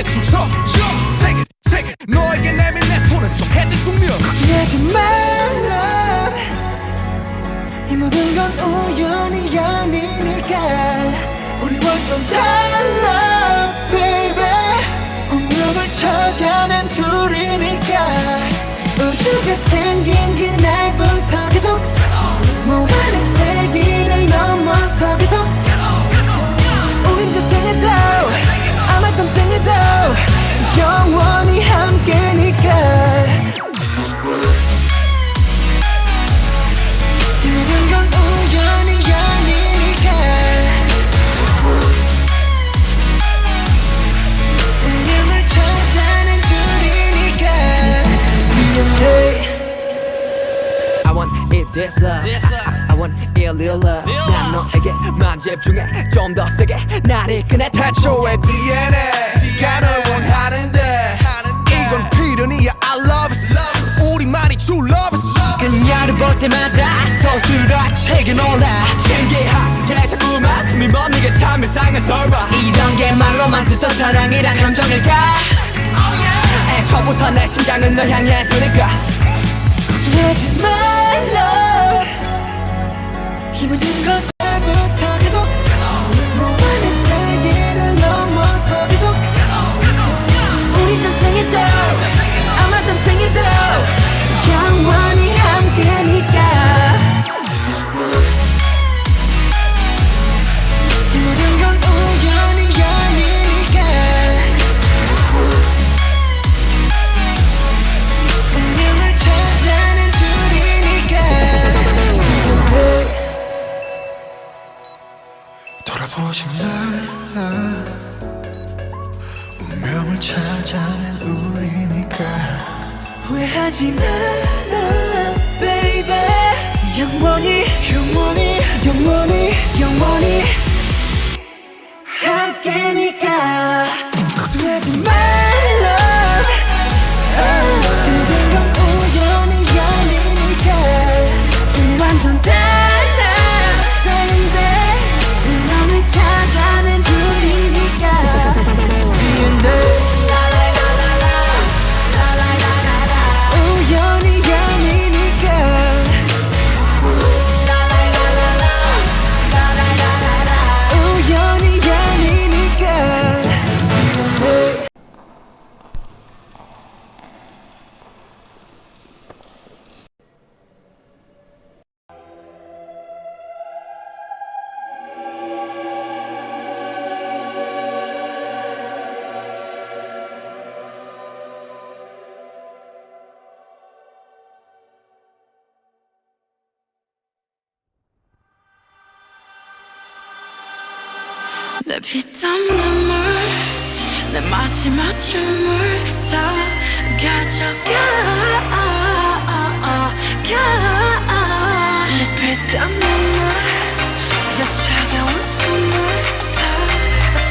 외출쳐 세계 너에게 내민 내 손은 좀 해질 숙명. 걱정하지 말라, 이 모든 건 우연이 아니니까. 우리 완전 달라 baby. 운명을 찾아낸 둘이니까. 우주가 생긴 그날부터 계속 무한의 세기를 넘어서 계속 우린 저 생에도 아마 땀 생에도 영원히 함께니까. 이 모든 건 우연이 아니니까. 운명을 찾아낸 둘이니까. I want it this love, I want it real love. 난 너에게만 집중해 좀 더 세게 날 이끄네. 태초의 DNA 네가 널 원하는데 이건 필연이야. I love it 우리만이 true love it. 그녀를 볼 때마다 서술어책에 놀라. 신기하게 자꾸만 숨이 멎는 참 일상에서봐. 이런 게 말로만 듣던 사랑이란 감정일까. 애초부터 내 심장은 널 향해 두니까. 걱정하지 말라, 이 모든 건 오늘부터 계속 무한의 세계를 넘어서 계속 우리 전생에도 아마 땀 생에도 영원히 함께니까. 이 모든 건 우연이 아니니까. 운명을 찾아낸 둘이니까. 돌아보지 말라, 운명을 찾아낸 우리니까. 후회하지 마라 baby. 영원히 영원히 영원히 영원히 함께니까. 걱정하지 말라, 모든 건 우연이 아니니까. 우리 완전 달라 baby. 운명을 찾아낸 둘이니까. 우연이 아니니까. 우연이 아니니까. 내 피땀 눈물, 내 마지막 춤을 다 가져가. 내 피땀 눈물, 내 차가운 숨을 다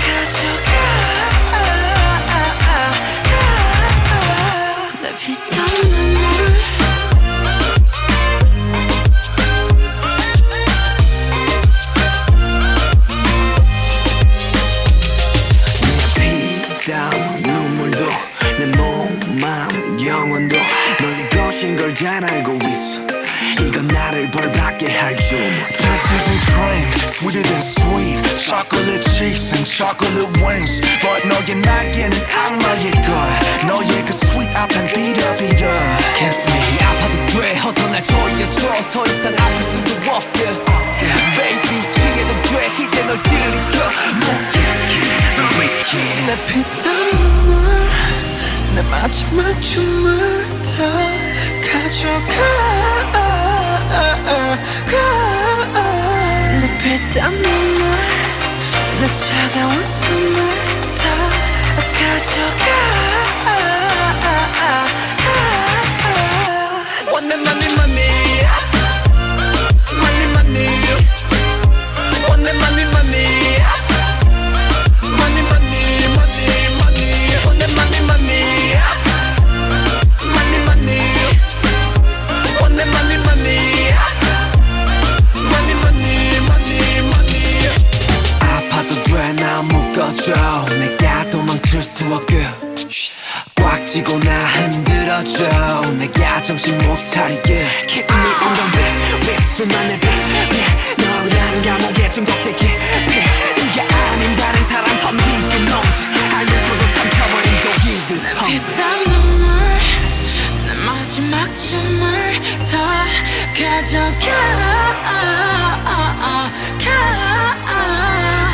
가져가. 내 피땀 눈물. 눈물도 내 몸, 마음, 영혼도 너의 것인 걸 잘 알고 있어. 이건 나를 벌받게 할 줄. Peaches and cream, sweeter than sweet. Chocolate cheeks and chocolate wings. But 너의 날개는 악마의 걸. 너의 그 sweet 앞엔 비려비려. Kiss me. 아파도 돼. 어서 날 조여줘. 더 이상 아플 수도 없게. Baby 취해도 돼. 이제 널 들이켜. 못 risky, 널 risky. 내 피땀 눈물, 내 마지막 춤을 다 가져가. 내 피땀 눈물, 내 차가운 숨을 다 가져가. Money, money, money. Money, money. Money, money, money. Money, money, money, money. Money, money, money. Money, money. Money, money, money. Money, money, money, money. 아파도 돼, 나 묶어줘. 내가 도망쳐 멈출 수 없게 꽉 쥐고 나 흔들어줘 내가 정신 못 차리게 Kiss me on the lip 술만 내비 너라는 감옥에 중독되게 네가 아닌 다른 사람 섬기지 못해 알면서도 삼켜버린 독이듯 피땀 눈물 내 마지막 춤을 다 가져가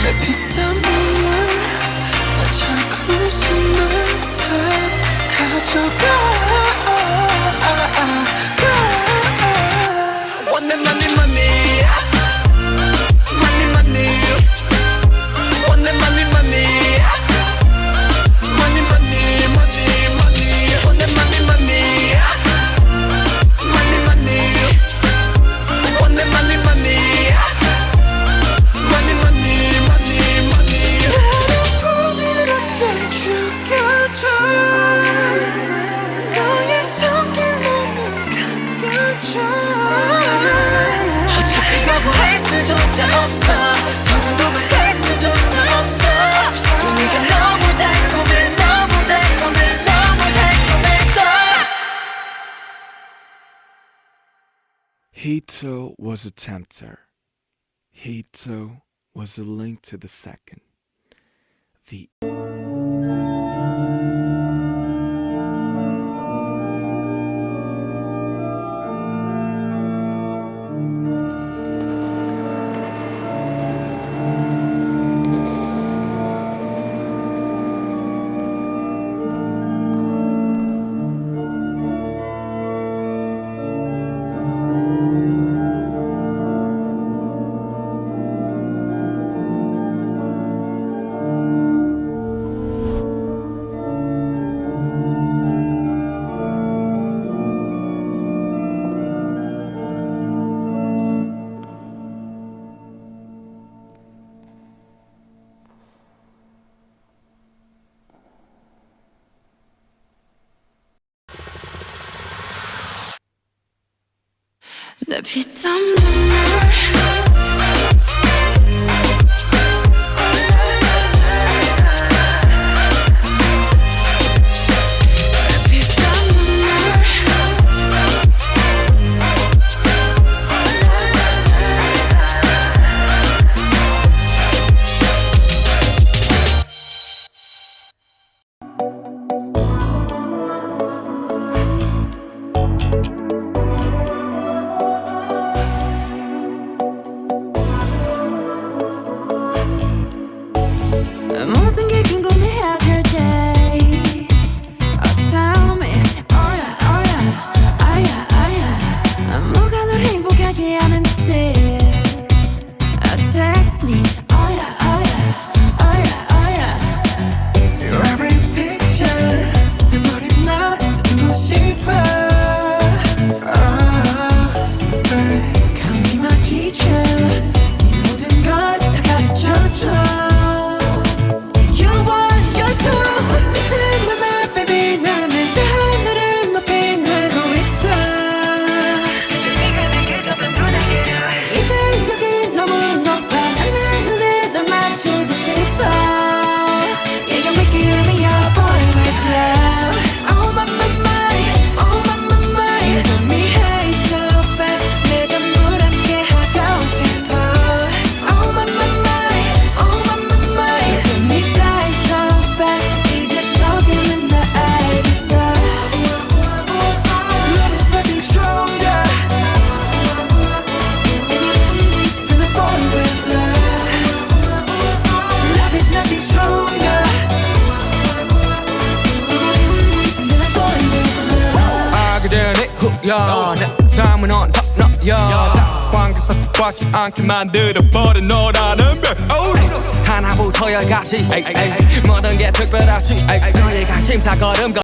내 피땀 눈물 나 자꾸 웃음을 다 가져가 Want that money money Money money Want that money money Money money money money Want that money money Money money Want that money money Money money money money 나를 부드럽게 죽여줘 너의 손길로 눈 감겨줘 어차피 거부할 수조차 없어 더는 도망갈 수조차 없어 또 네가 너무 달콤해 너무 달콤해 너무 달콤했어 He too was a tempter. He too was a link to the second. The 내 피땀 눈물 모든 게 궁금해질 때 Tell me oh yeah 뭐가 널 행복하게 하는지 Text me oh yeah Your every picture 내 머리만 두고 싶어 감기 막히 네 모든 걸 다 가르쳐줘 내 삶은 on top 너야 관계사 습관치 않게 만들어버린 너라는 백 하나부터 열까지 모든 게 특별하지 너의 관심사 걸음